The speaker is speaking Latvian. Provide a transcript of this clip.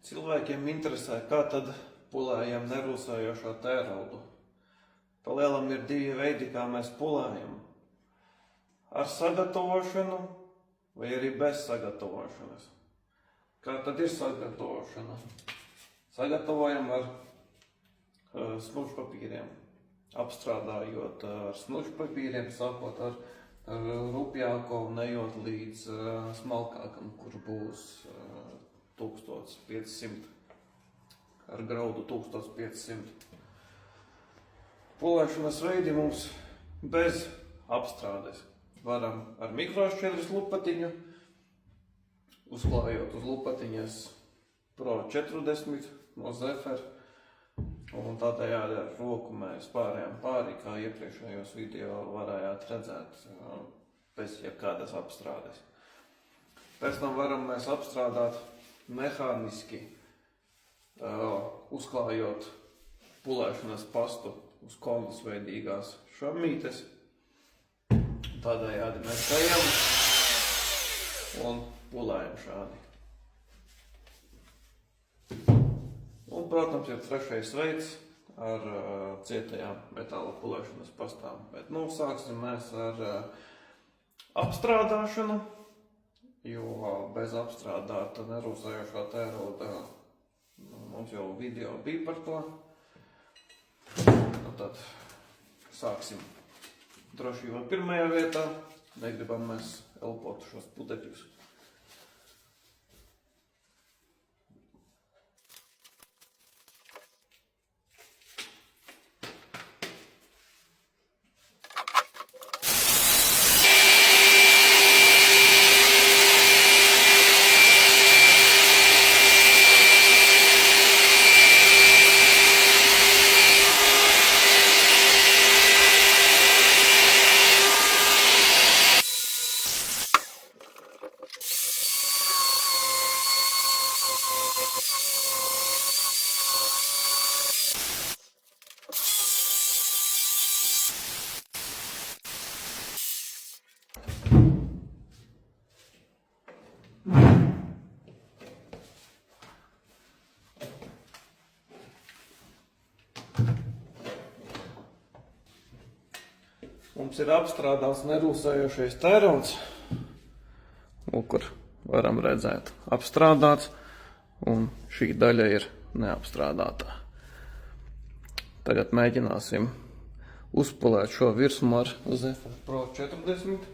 Cilvēkiem interesē, kā tad pulējam nerūsējošo tēraudu. Pa lielam ir divi veidi, kā mēs pulējam. Ar sagatavošanu vai arī bez sagatavošanas. Kā tad ir sagatavošana? Sagatavojam ar smudžpapīriem. Apstrādājot ar smudžpapīriem, sākot ar rupjāko un ejot līdz smalkākam, kur būs 1500, ar graudu 1500. Pulēšanas veidi mums bez apstrādes. Varam ar mikrošķiedras lupatiņu, uzklājot uz lupatiņas Pro 40 no Zefer, un tādējādi ar roku mēs pārējām pāri, kā iepriekšējos video varējāt redzēt, bez jebkādas apstrādes. Pēc tam varam mēs apstrādāt mehāniski, uzklājot pulēšanas pastu uz konusveidīgās šammītes. Tādējādi mēs ejam un pulējam šādi. Un, protams, ir trešais veids ar cietajām metāla pulēšanas pastām. Bet, sāksim mēs ar apstrādāšanu, jo bez apstrādāta nerūsējošā tērauda mums jau video bija par to. Tad sāksim drošībā pirmajā vietā. Negribam mēs elpot šos putekļus. Mums ir apstrādāts nerūsējošais tērauds, kur varam redzēt apstrādāts, un šī daļa ir neapstrādātā. Tagad mēģināsim uzpulēt šo virsmu ar Zefer Pro 40.